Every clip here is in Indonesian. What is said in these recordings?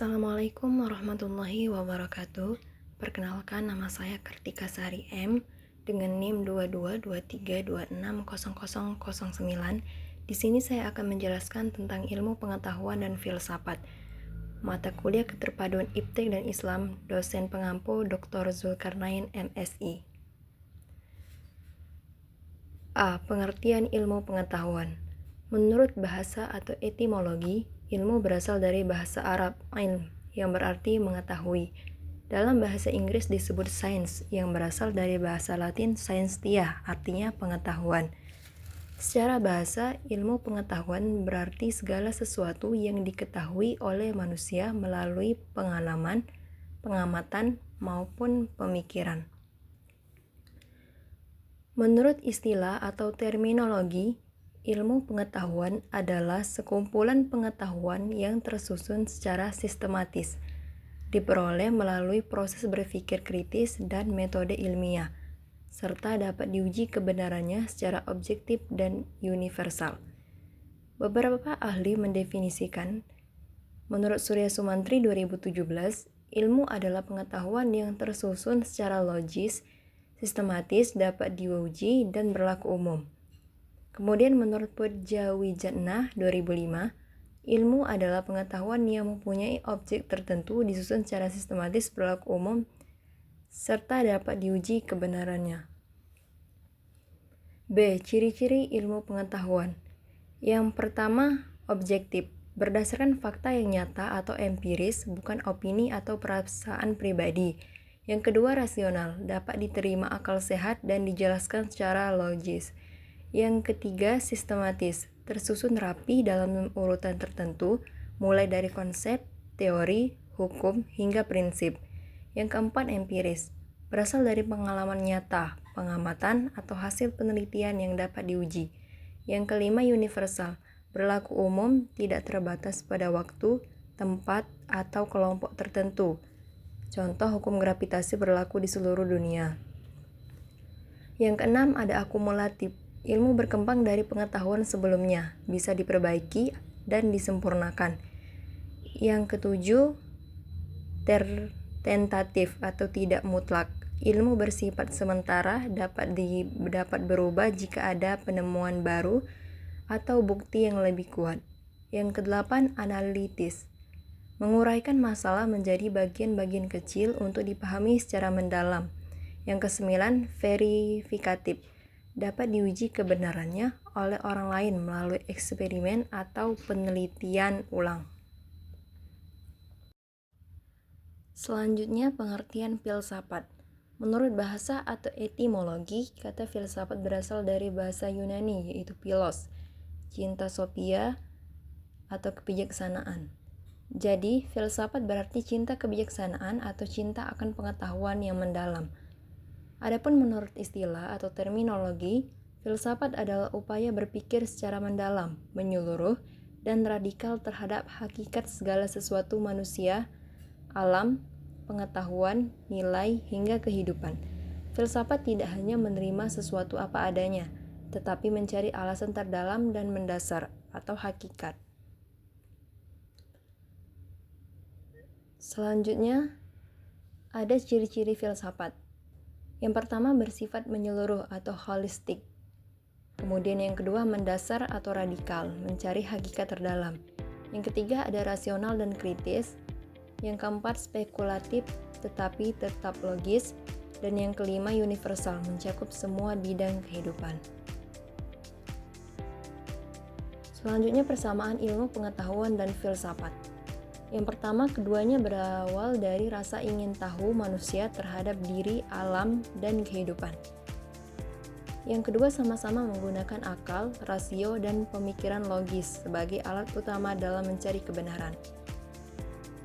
Assalamualaikum warahmatullahi wabarakatuh. Perkenalkan, nama saya Kartika Sari M dengan NIM 2223260009. Di sini saya akan menjelaskan tentang ilmu pengetahuan dan filsafat. Mata kuliah Keterpaduan Iptek dan Islam, dosen pengampu Dr. Zulkarnain MSI. A. Pengertian ilmu pengetahuan. Menurut bahasa atau etimologi, ilmu berasal dari bahasa Arab ilm, yang berarti mengetahui. Dalam bahasa Inggris disebut science, yang berasal dari bahasa Latin scientia, artinya pengetahuan. Secara bahasa, ilmu pengetahuan berarti segala sesuatu yang diketahui oleh manusia melalui pengalaman, pengamatan, maupun pemikiran. Menurut istilah atau terminologi, ilmu pengetahuan adalah sekumpulan pengetahuan yang tersusun secara sistematis, diperoleh melalui proses berpikir kritis dan metode ilmiah, serta dapat diuji kebenarannya secara objektif dan universal. Beberapa ahli mendefinisikan, menurut Surya Sumantri 2017, ilmu adalah pengetahuan yang tersusun secara logis, sistematis, dapat diuji, dan berlaku umum. Kemudian menurut Purjawijatna 2005, ilmu adalah pengetahuan yang mempunyai objek tertentu disusun secara sistematis, berlaku umum, serta dapat diuji kebenarannya. B. Ciri-ciri ilmu pengetahuan. Yang pertama, objektif, berdasarkan fakta yang nyata atau empiris, bukan opini atau perasaan pribadi. Yang kedua, rasional, dapat diterima akal sehat dan dijelaskan secara logis. Yang ketiga, sistematis, tersusun rapi dalam urutan tertentu, mulai dari konsep, teori, hukum, hingga prinsip. Yang keempat, empiris, berasal dari pengalaman nyata, pengamatan, atau hasil penelitian yang dapat diuji. Yang kelima, universal, berlaku umum, tidak terbatas pada waktu, tempat, atau kelompok tertentu. Contoh, hukum gravitasi berlaku di seluruh dunia. Yang keenam, ada akumulatif. Ilmu berkembang dari pengetahuan sebelumnya, bisa diperbaiki dan disempurnakan. Yang ketujuh, tentatif atau tidak mutlak. Ilmu bersifat sementara, dapat berubah jika ada penemuan baru atau bukti yang lebih kuat. Yang kedelapan, analitis, menguraikan masalah menjadi bagian-bagian kecil untuk dipahami secara mendalam. Yang kesembilan, verifikatif, dapat diuji kebenarannya oleh orang lain melalui eksperimen atau penelitian ulang. Selanjutnya, pengertian filsafat. Menurut bahasa atau etimologi, kata filsafat berasal dari bahasa Yunani, yaitu philos, cinta sophia atau kebijaksanaan. Jadi, filsafat berarti cinta kebijaksanaan atau cinta akan pengetahuan yang mendalam. Adapun menurut istilah atau terminologi, filsafat adalah upaya berpikir secara mendalam, menyeluruh, dan radikal terhadap hakikat segala sesuatu manusia, alam, pengetahuan, nilai, hingga kehidupan. Filsafat tidak hanya menerima sesuatu apa adanya, tetapi mencari alasan terdalam dan mendasar atau hakikat. Selanjutnya, ada ciri-ciri filsafat. Yang pertama, bersifat menyeluruh atau holistik. Kemudian yang kedua, mendasar atau radikal, mencari hakikat terdalam. Yang ketiga, ada rasional dan kritis. Yang keempat, spekulatif tetapi tetap logis. Dan yang kelima, universal, mencakup semua bidang kehidupan. Selanjutnya, persamaan ilmu pengetahuan dan filsafat. Yang pertama, keduanya berawal dari rasa ingin tahu manusia terhadap diri, alam, dan kehidupan. Yang kedua, sama-sama menggunakan akal, rasio, dan pemikiran logis sebagai alat utama dalam mencari kebenaran.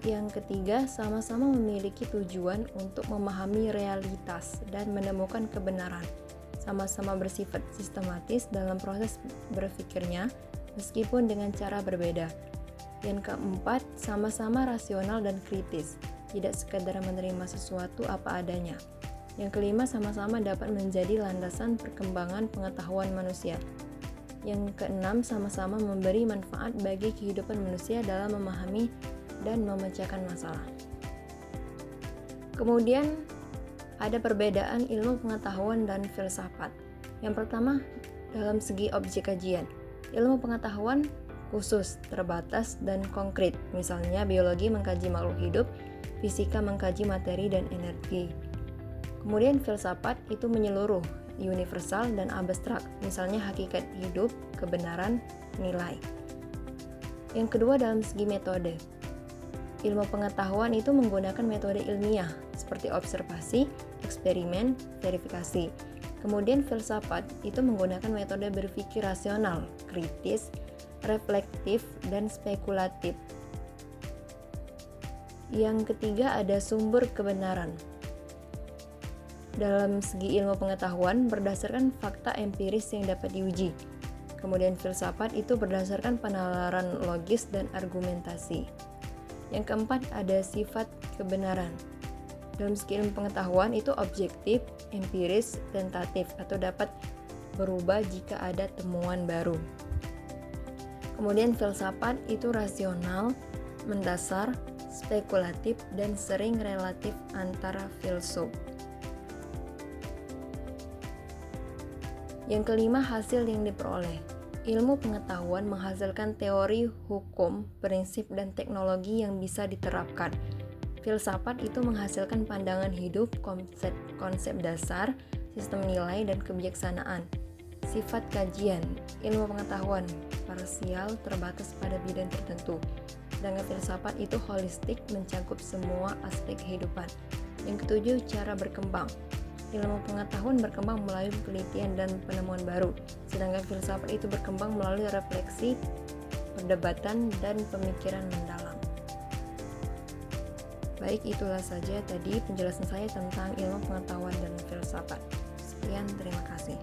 Yang ketiga, sama-sama memiliki tujuan untuk memahami realitas dan menemukan kebenaran. Sama-sama bersifat sistematis dalam proses berpikirnya, meskipun dengan cara berbeda. Yang keempat, sama-sama rasional dan kritis, tidak sekadar menerima sesuatu apa adanya. Yang kelima, sama-sama dapat menjadi landasan perkembangan pengetahuan manusia. Yang keenam, sama-sama memberi manfaat bagi kehidupan manusia dalam memahami dan memecahkan masalah. Kemudian ada perbedaan ilmu pengetahuan dan filsafat. Yang pertama, dalam segi objek kajian. Ilmu pengetahuan khusus, terbatas, dan konkret. Misalnya biologi mengkaji makhluk hidup, fisika mengkaji materi dan energi. Kemudian filsafat itu menyeluruh, universal dan abstrak. Misalnya hakikat hidup, kebenaran, nilai. Yang kedua dalam segi metode. Ilmu pengetahuan itu menggunakan metode ilmiah seperti observasi, eksperimen, verifikasi. Kemudian filsafat itu menggunakan metode berpikir rasional, kritis, reflektif, dan spekulatif. Yang ketiga ada sumber kebenaran. Dalam segi ilmu pengetahuan berdasarkan fakta empiris yang dapat diuji. Kemudian filsafat itu berdasarkan penalaran logis dan argumentasi. Yang keempat ada sifat kebenaran. Dalam segi ilmu pengetahuan itu objektif, empiris, tentatif atau dapat berubah jika ada temuan baru. Kemudian filsafat itu rasional, mendasar, spekulatif, dan sering relatif antara filsuf. Yang kelima, hasil yang diperoleh. Ilmu pengetahuan menghasilkan teori, hukum, prinsip, dan teknologi yang bisa diterapkan. Filsafat itu menghasilkan pandangan hidup, konsep dasar, sistem nilai, dan kebijaksanaan. Sifat kajian, ilmu pengetahuan, parsial, terbatas pada bidang tertentu. Sedangkan filsafat itu holistik, mencakup semua aspek kehidupan. Yang ketujuh, cara berkembang. Ilmu pengetahuan berkembang melalui penelitian dan penemuan baru, sedangkan filsafat itu berkembang melalui refleksi, perdebatan, dan pemikiran mendalam. Baik, itulah saja tadi penjelasan saya tentang ilmu pengetahuan dan filsafat. Sekian, terima kasih.